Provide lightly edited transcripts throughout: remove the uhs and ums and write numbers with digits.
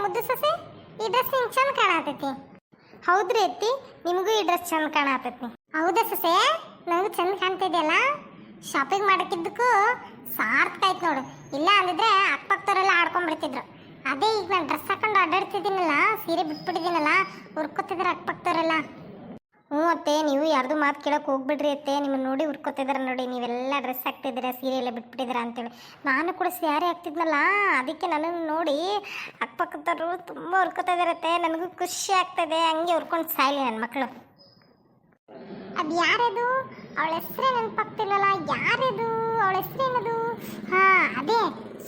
ಮುದ್ದು ಸೊಸೆ ಈ ಡ್ರೆಸ್ ಹಿಂಗೆ ಚಂದ ಕಾಣತೈತಿ. ಹೌದ್ರಿ ಅತ್ತಿ, ನಿಮಗೂ ಈ ಡ್ರೆಸ್ ಚಂದ ಕಾಣತೈತಿ. ಹೌದಾ ಸೊಸೆ, ನನಗೂ ಚಂದ ಕಾಣ್ತಿದೆಯಲ್ಲ. ಶಾಪಿಂಗ್ ಮಾಡಕ್ಕಿದ್ದಕ್ಕೂ ಸಾರ್ಥಕ ಆಯ್ತು ನೋಡು. ಇಲ್ಲ ಅಂದಿದ್ರೆ ಅಕ್ಕಪಕ್ಕದವರೆಲ್ಲ ಆಡ್ಕೊಂಡ್ಬಿಡ್ತಿದ್ರು. ಅದೇ ಈಗ ನಾನು ಡ್ರೆಸ್ ಹಾಕೊಂಡು ಅಡ್ಡಾಡ್ತಿದ್ದೀನಲ್ಲ, ಸೀರೆ ಬಿಟ್ಬಿಟ್ಟಿದ್ದೀನಲ್ಲ, ಉರ್ಕೋತಿದ್ರು ಅಕ್ಕಪಕ್ಕದವರೆಲ್ಲ. ಹ್ಞೂ ಅತ್ತೆ, ನೀವು ಯಾರ್ದು ಮಾತು ಕೇಳೋಕೆ ಹೋಗ್ಬಿಡ್ರಿ ಅತ್ತೆ. ನಿಮ್ಮನ್ನು ನೋಡಿ ಉರ್ಕೋತಿದಾರೆ ನೋಡಿ, ನೀವೆಲ್ಲ ಡ್ರೆಸ್ ಹಾಕ್ತಿದ್ದೀರಾ, ಸೀರೆ ಎಲ್ಲ ಬಿಟ್ಬಿಟ್ಟಿದ್ದೀರಾ ಅಂತೇಳಿ. ನಾನು ಕೂಡ ಸ್ಯಾರಿ ಹಾಕ್ತಿದ್ನಲ್ಲ, ಅದಕ್ಕೆ ನನ್ನನ್ನು ನೋಡಿ ಅಕ್ಕಪಕ್ಕದವರು ತುಂಬ ಉರ್ಕೋತಾ ಇದಾರತ್ತೆ. ನನಗೂ ಖುಷಿ ಆಗ್ತದೆ. ಹಂಗೆ ಉರ್ಕೊಂಡು ಸಾಯ್ಲಿ ನನ್ನ ಮಕ್ಕಳು. ಅದು ಯಾರದು? ಅವಳ ಹೆಸರೇ ನೆನಪಾಗ್ತಿಲ್ವಲ್ಲ. ಯಾರದು? ಅವಳ ಹೆಸರೇನದು? ಹಾಂ, ಅದೇ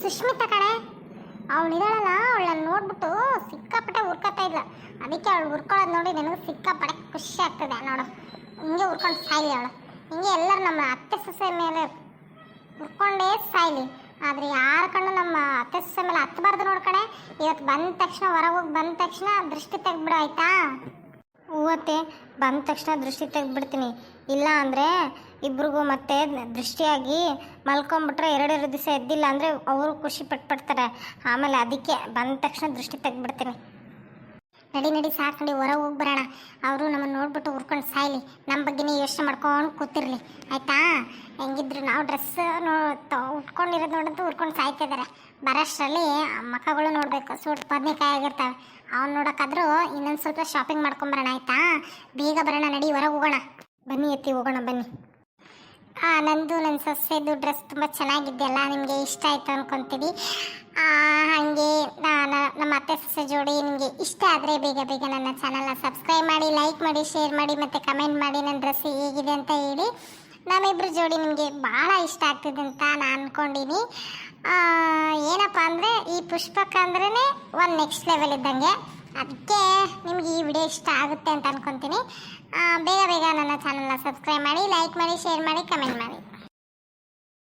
ಸುಷ್ಮಿತಾ ಕಣೆ. ಅವಳಿದಾಳಲ್ಲ, ಅವಳನ್ನ ನೋಡ್ಬಿಟ್ಟು ಸಿಕ್ಕಾಪಟ್ಟೆ ಉರ್ಕೋತಾ ಇದ್ಲ. ಅದಕ್ಕೆ ಅವಳು ಉರ್ಕೊಳ್ಳೋದು ನೋಡಿ ನನಗೂ ಸಿಕ್ಕಾಪಟ್ಟೆ ಖುಷಿ ಆಗ್ತದೆ ನೋಡು. ಹಿಂಗೆ ಉರ್ಕೊಂಡು ಸಾಯ್ಲಿ ಅವಳು. ಹಿಂಗೆ ಎಲ್ಲರೂ ನಮ್ಮ ಅತ್ತೆ ಸೊಸೆ ಮೇಲೆ ಉರ್ಕೊಂಡೇ ಸಾಯ್ಲಿ. ಆದರೆ ಯಾರ ಕಣ್ಣು ನಮ್ಮ ಅತ್ತೆ ಸೊಸೆ ಮೇಲೆ ಹತ್ತಬಾರ್ದು ನೋಡ್ಕಣೆ. ಇವತ್ತು ಬಂದ ತಕ್ಷಣ, ಹೊರಗೆ ಹೋಗಿ ಬಂದ ತಕ್ಷಣ ದೃಷ್ಟಿ ತೆಗ್ಬಿಡು ಆಯ್ತಾ? ಹೂವತ್ತೆ, ಬಂದ ತಕ್ಷಣ ದೃಷ್ಟಿ ತೆಗೆದ್ಬಿಡ್ತೀನಿ. ಇಲ್ಲ ಅಂದರೆ ಇಬ್ರಿಗೂ ಮತ್ತೆ ದೃಷ್ಟಿಯಾಗಿ ಮಲ್ಕೊಂಬಿಟ್ರೆ 2 ದಿವಸ ಎದ್ದಿಲ್ಲ ಅಂದರೆ ಅವರು ಖುಷಿ ಪಟ್ಬಿಡ್ತಾರೆ. ಆಮೇಲೆ ಅದಕ್ಕೆ ಬಂದ ತಕ್ಷಣ ದೃಷ್ಟಿ ತೆಗೆದ್ಬಿಡ್ತೀನಿ. ನಡಿ ನಡಿ, ಸಾಕು ನಡಿ, ಹೊರಗೆ ಹೋಗಿ ಬರೋಣ. ಅವರು ನಮ್ಮನ್ನು ನೋಡ್ಬಿಟ್ಟು ಉರ್ಕೊಂಡು ಸಾಯ್ಲಿ, ನಮ್ಮ ಬಗ್ಗೆನೇ ಯೋಚನೆ ಮಾಡ್ಕೊಂಡು ಕೂತಿರ್ಲಿ ಆಯಿತಾ? ಹೆಂಗಿದ್ರು ನಾವು ಡ್ರೆಸ್ ಉಟ್ಕೊಂಡಿರೋದು ನೋಡಂತೂ ಉರ್ಕೊಂಡು ಸಾಯ್ತಿದ್ದಾರೆ. ಬರೋಷ್ಟರಲ್ಲಿ ಮಕ್ಕಳು ನೋಡಬೇಕು, ಸೂಟ್ ಬದನೆಕಾಯಿ ಆಗಿರ್ತವೆ. ಅವ್ನು ನೋಡೋಕ್ಕಾದ್ರೂ ಇನ್ನೊಂದು ಸ್ವಲ್ಪ ಶಾಪಿಂಗ್ ಮಾಡ್ಕೊಂಬರೋಣ ಆಯಿತಾ? ಬೇಗ ಬರೋಣ, ನಡಿ ಹೊರಗೆ ಹೋಗೋಣ. ಬನ್ನಿ ಎತ್ತಿ ಹೋಗೋಣ, ಬನ್ನಿ. ನಂದು ನನ್ನ ಸೊಸೆದು ಡ್ರೆಸ್ ತುಂಬ ಚೆನ್ನಾಗಿದೆಯಲ್ಲ, ನಿಮಗೆ ಇಷ್ಟ ಆಯಿತು ಅಂದ್ಕೊತೀವಿ. ಹಾಗೆ ನಮ್ಮ ಅತ್ತೆ ಸೊಸೆ ಜೋಡಿ ನಿಮಗೆ ಇಷ್ಟ ಆದರೆ ಬೇಗ ಬೇಗ ನನ್ನ ಚಾನಲ್ನ ಸಬ್ಸ್ಕ್ರೈಬ್ ಮಾಡಿ, ಲೈಕ್ ಮಾಡಿ, ಶೇರ್ ಮಾಡಿ ಮತ್ತು ಕಮೆಂಟ್ ಮಾಡಿ ನನ್ನ ಡ್ರೆಸ್ ಹೇಗಿದೆ ಅಂತ ಹೇಳಿ. ನಮ್ಮಿಬ್ಬರು ಜೋಡಿ ನಿಮಗೆ ಭಾಳ ಇಷ್ಟ ಆಗ್ತಿದೆ ಅಂತ ನಾನು ಅಂದ್ಕೊಂಡೀನಿ. ಏನಪ್ಪ ಅಂದರೆ ಈ ಪುಷ್ಪಕ ಅಂದ್ರೇ ಒಂದು ನೆಕ್ಸ್ಟ್ ಲೆವೆಲ್ ಇದ್ದಂಗೆ. ಅದಕ್ಕೆ ನಿಮ್ಗೆ ಈ ವಿಡಿಯೋ ಇಷ್ಟ ಆಗುತ್ತೆ ಅಂತ ಅಂದ್ಕೊತೀನಿ. ಬೇಗ ಬೇಗ ನನ್ನ ಚಾನಲ್ನ ಸಬ್ಸ್ಕ್ರೈಬ್ ಮಾಡಿ, ಲೈಕ್ ಮಾಡಿ, ಶೇರ್ ಮಾಡಿ, ಕಮೆಂಟ್ ಮಾಡಿ.